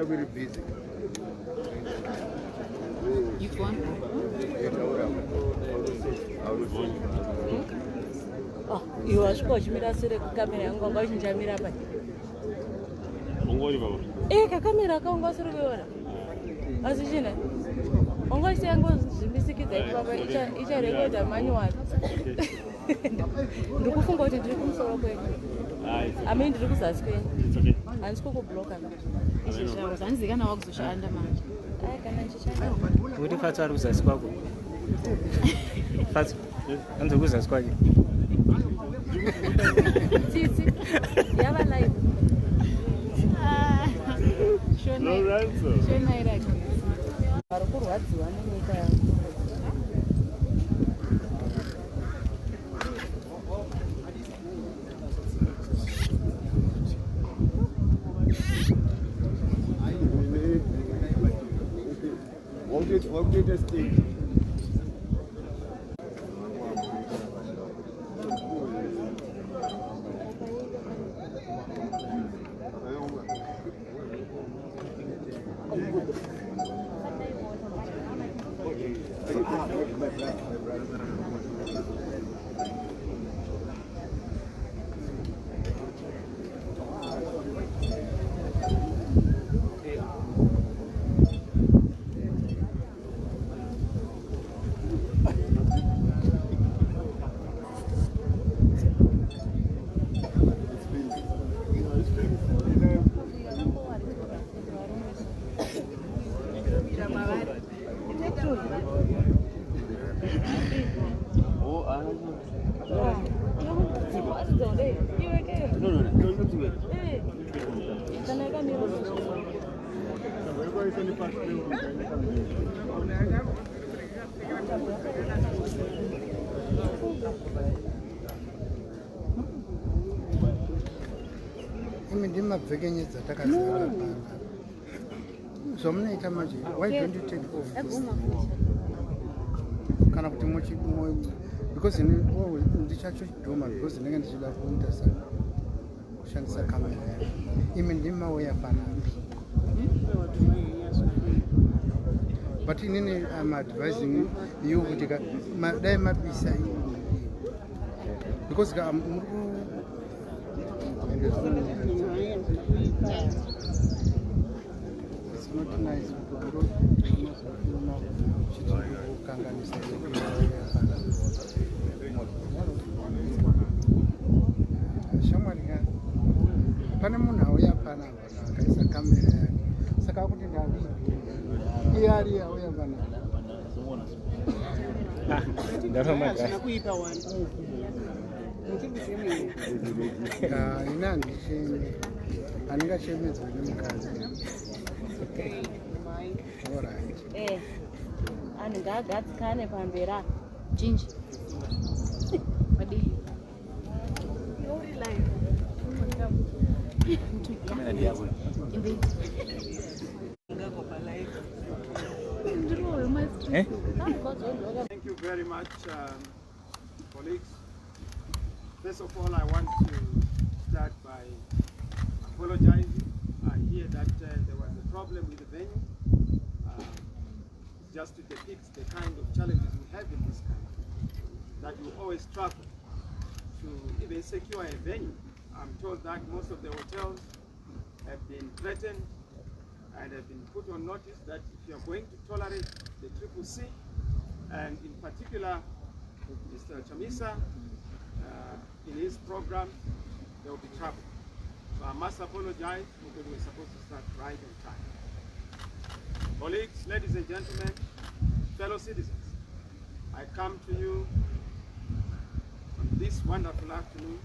Very busy. You won? Oh, you are supposed to be a camera and go to Chamisa. Camera can go through. As you know, unless I go to Mississippi, each other go to manual. The cook got to drink so quick. I mean, the looks as screen. It's okay. And school block. I can walk to Shandaman. I can. What if I try to use a squad? Fast. And to use a squad. You have a life. No answer. What did you stick? Why don't you take off? Because in the church because in the camera. But in I'm advising you they might be saying because it's not nice And that's kind of Pambera. Ginger. What do you? Thank you very much, colleagues. First of all, I want to start by apologizing. I hear that there was a problem with the venue. Just to depict the kind of challenges we have in this country, that you always struggle to even secure a venue. I'm told that most of the hotels have been threatened and have been put on notice that if you're going to tolerate the CCC, and in particular Mr. Chamisa, in his program, there will be trouble. So I must apologize because we're supposed to start right on time. Colleagues, ladies and gentlemen, fellow citizens, I come to you on this wonderful afternoon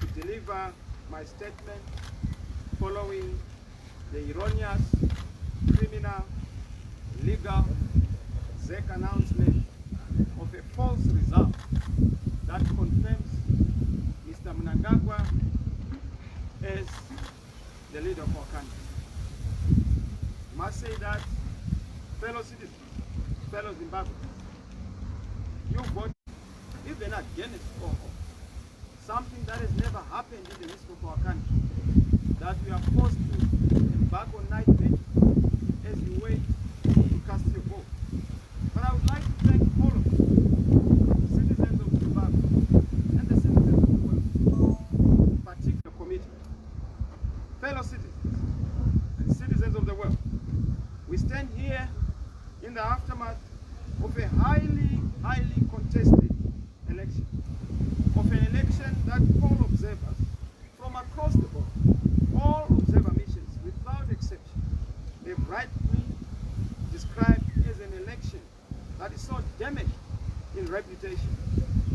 to deliver my statement following the erroneous, criminal, illegal ZEC announcement of a false result Zimbabwe. You vote even against or something that has never happened in the history of our country, that we are forced to embark on night vigil as you wait to cast your vote. But I would like to thank all of you, citizens of Zimbabwe and the citizens of the world, particular committee, fellow citizens and citizens of the world. We stand here in the aftermath of a highly contested election, of an election that all observers from across the board, all observer missions without exception, they've rightly described as an election that is so damaged in reputation,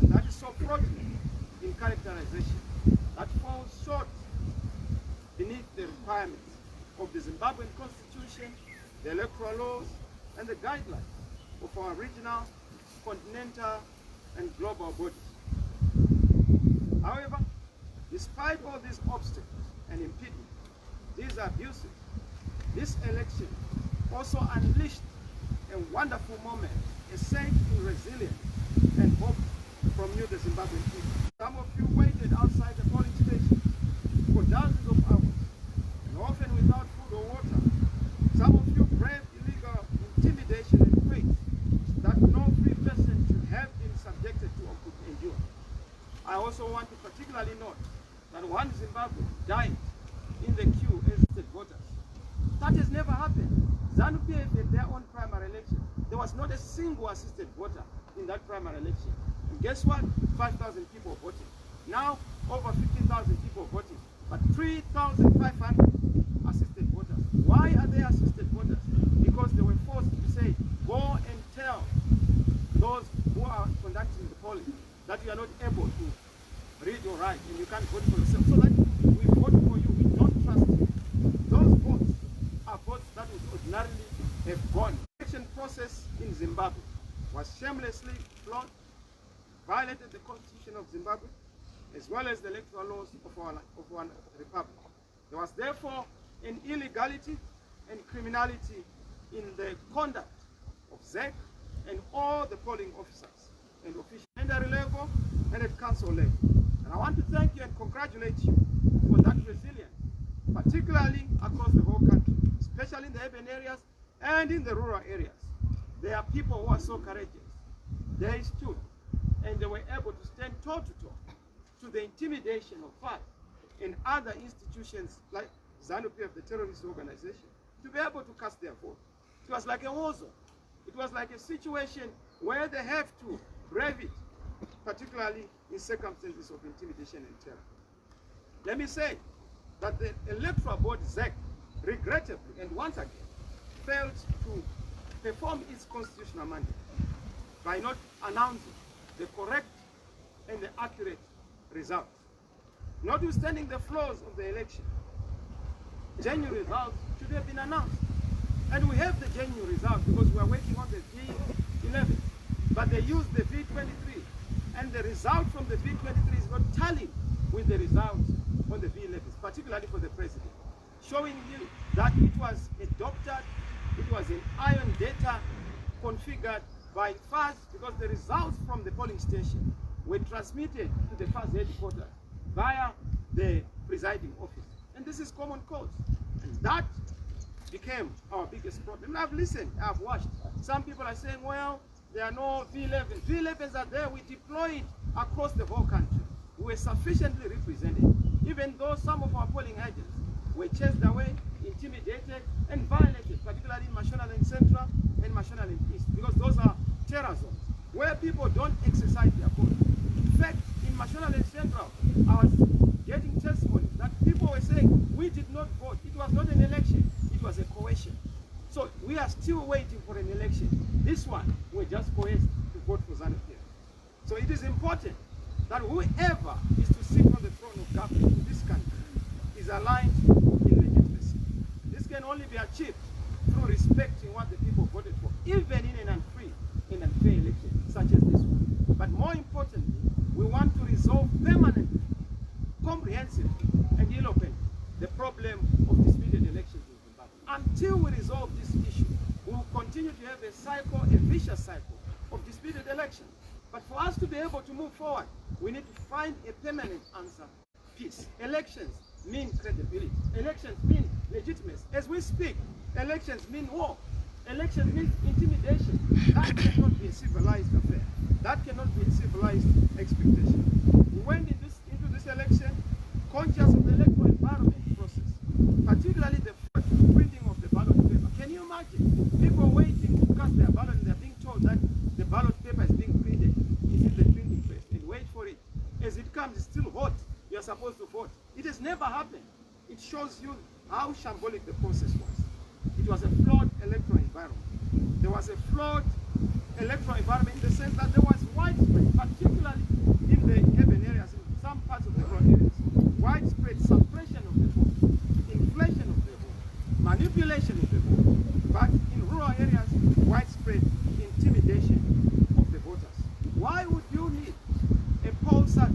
and that is so fraudulent in characterization, that falls short beneath the requirements of the Zimbabwean Constitution, the electoral laws, and the guidelines of our regional, continental, and global bodies. However, despite all these obstacles and impediments, these abuses, this election also unleashed a wonderful moment, a surge in resilience and hope from you, the Zimbabwean people. Some of you waited outside the polling stations for dozens of hours, and often without food or water. Some of you braved illegal intimidation and threats that no free person should have been subjected to or could endure. I also want to particularly note that one Zimbabwean died in the queue as state voters. That has never happened. ZANU-PF had their own primary election. There was not a single assisted voter in that primary election. And guess what? 5,000 people voted. Now, over 15,000 people voting, but 3,500 assisted voters. Why are they assisted voters? Because they were forced to say, go and tell those who are conducting the polling that you are not able to read or write and you can't vote for yourself. So that we vote for you, we don't trust you. Those votes are votes that would ordinarily have gone. The election process in Zimbabwe was shamelessly flawed, violated the Constitution of Zimbabwe, as well as the electoral laws of our republic. There was therefore an illegality and criminality in the conduct of ZEC and all the polling officers and officials at secondary level and at council level. And I want to thank you and congratulate you for that resilience, particularly across the whole country, especially in the urban areas and in the rural areas. There are people who are so courageous. They stood and they were able to stand toe-to-toe to the intimidation of FARC and other institutions like ZANU-PF, the terrorist organization, to be able to cast their vote. It was like a war zone. It was like a situation where they have to brave it, particularly in circumstances of intimidation and terror. Let me say that the electoral board, ZEC, regrettably and once again failed to perform its constitutional mandate by not announcing the correct and the accurate results. Notwithstanding the flaws of the election, genuine results should have been announced. And we have the genuine results because we are working on the V11. But they used the V23. And the result from the V23 is not tallying with the results on the V11, particularly for the president, showing you that it was adopted, it was in iron data configured by FAS, because the results from the polling station were transmitted to the FAS headquarters via the presiding office. And this is common cause. And that became our biggest problem. And I've listened, I've watched. Some people are saying, well, there are no V11s. V11s are there. We deployed across the whole country. We were sufficiently represented, even though some of our polling agents were chased away, intimidated, and violated, particularly in Mashonaland Central and Mashonaland East, because those are terror zones where people don't exercise their vote. In fact, in Mashonaland Central, I was getting testimony that people were saying, we did not vote. It was not an election. It was a coercion. So we are still waiting for an election. This one, we're just coerced to vote for ZANU-PF. So it is important that whoever is to sit on the throne of government in this country is aligned in legitimacy. This can only be achieved through respecting what the people voted for, even in an unfree and unfair election such as this one. But more importantly, we want to resolve permanently, comprehensively, and eloquently the problem of disputed elections in Zimbabwe. Until we resolve this issue, we will continue to have a vicious cycle of disputed elections. But for us to be able to move forward, we need to find a permanent answer. Peace. Elections mean credibility. Elections mean legitimacy. As we speak, elections mean war. Elections mean intimidation. That cannot be a civilized affair. That cannot be a civilized expectation. We went into this election conscious of the electoral environment process, particularly the printing of the ballot paper. Can you imagine? People waiting to cast their ballot and they're being told that the ballot paper is being printed. Is in the printing press and wait for it. As it comes, it's still hot. You're supposed to vote. It has never happened. It shows you how shambolic the process was. It was a flawed electoral environment. There was a flawed electoral environment in the sense that there was widespread, particularly in the urban areas, in some parts of the rural areas, widespread suppression of the vote, inflation of the vote, manipulation of the vote, but in rural areas, widespread intimidation of the voters. Why would you need a poll survey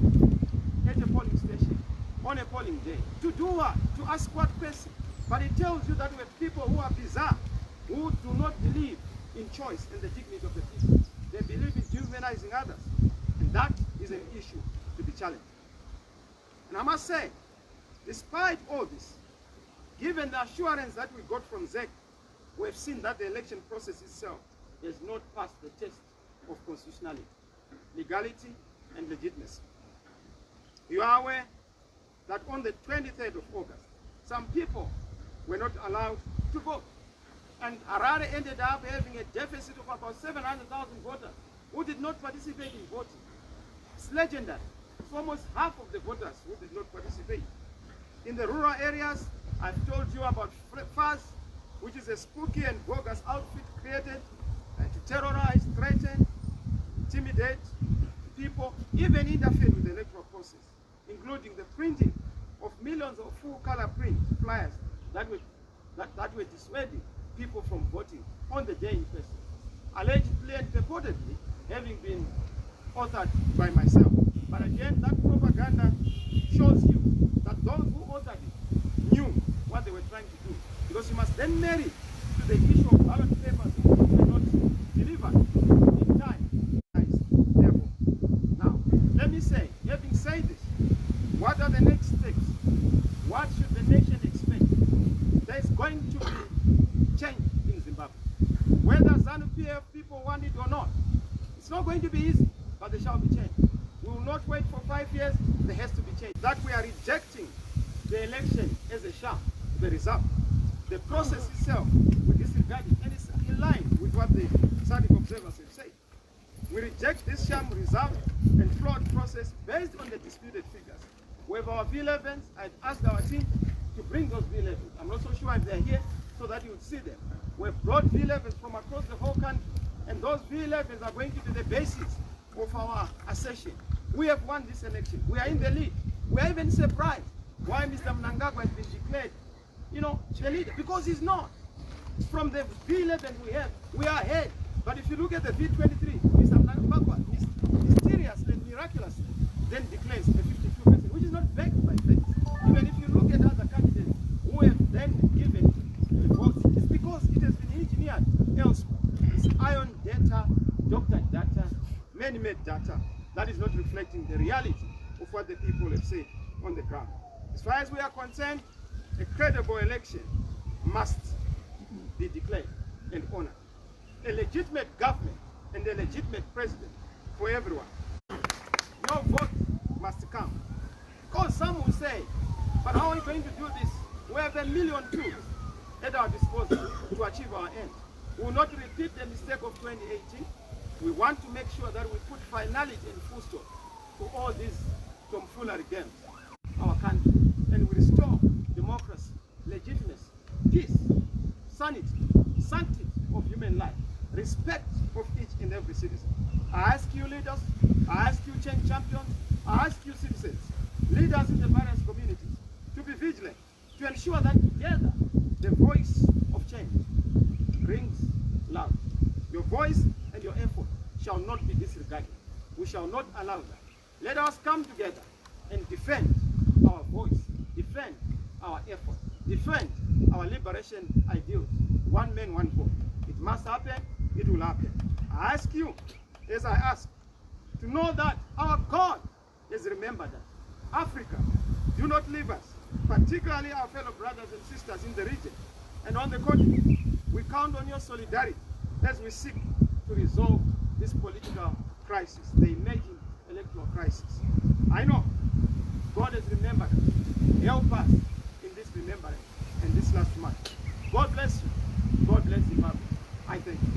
at a polling station on a polling day? To do what? To ask what question? But it tells you that we have people who are bizarre, who do not believe in choice and the dignity of the people. They believe in dehumanizing others. And that is an issue to be challenged. And I must say, despite all this, given the assurance that we got from ZEC, we have seen that the election process itself has not passed the test of constitutionality, legality, and legitimacy. You are aware that on the 23rd of August, some people were not allowed to vote. And Harare ended up having a deficit of about 700,000 voters who did not participate in voting. It's legendary. It's almost half of the voters who did not participate. In the rural areas, I've told you about FAS, which is a spooky and bogus outfit created to terrorize, threaten, intimidate people, even interfere with the electoral process, including the printing of millions of full-color print flyers that were dissuading people from voting on the day in question, allegedly and purportedly having been authored by myself. But again, that propaganda shows you that those who authored it knew what they were trying to do, because you must then marry to the issue of ballot papers which were not delivered in time. Therefore, now, let me say, having said this, what are the next steps? What should the nation expect? There's going to be change in Zimbabwe. Whether ZANU-PF people want it or not, it's not going to be easy, but there shall be change. We will not wait for 5 years, there has to be change. That we are rejecting the election as a sham, the result. The process itself, we disregard it, and it's in line with what the SADC observers have said. We reject this sham result and flawed process based on the disputed figures. We have our V11s. I've asked our team to bring those V11s. I'm not so sure if they're here so that you would see them. We've brought V11s from across the whole country, and those V11s are going to be the basis of our assertion. We have won this election. We are in the lead. We are even surprised why Mr. Mnangagwa has been declared, the leader, because he's not. From the V11 we are ahead. But if you look at the V23, Mr. Mnangagwa mysteriously and miraculously then declares a 52%, which is not backed by facts. Even if you look at other candidates who have then given the votes, it's because it has been engineered elsewhere. It's iron data, doctored data, man-made data that is not reflecting the reality of what the people have said on the ground. As far as we are concerned, a credible election must be declared and honored. A legitimate government and a legitimate president for everyone. Your vote must count. Because some will say, but how are we going to do this? We have 1 million tools at our disposal to achieve our end. We will not repeat the mistake of 2018. We want to make sure that we put finality and full stop to all these tomfoolery games, our country, and we restore democracy, legitimacy, peace, sanity, sanctity of human life, respect of each and every citizen. I ask you leaders, I ask you change champions, I ask you citizens, leaders in the various communities, to be vigilant, to ensure that together the voice of change rings loud. Your voice and your effort shall not be disregarded. We shall not allow that. Let us come together and defend our voice, defend our effort, defend our liberation ideals. One man, one vote. It must happen, it will happen. I ask you, as I ask, to know that our God has remembered us. Africa, do not leave us, particularly our fellow brothers and sisters in the region and on the continent. We count on your solidarity as we seek to resolve this political crisis, the emerging electoral crisis. I know God has remembered us. Help us in this remembrance and this last month. God bless you. God bless Zimbabwe. I thank you.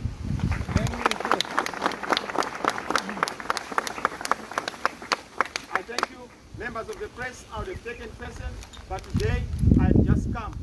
I thank you, members of the press. I would have taken person, but today I just come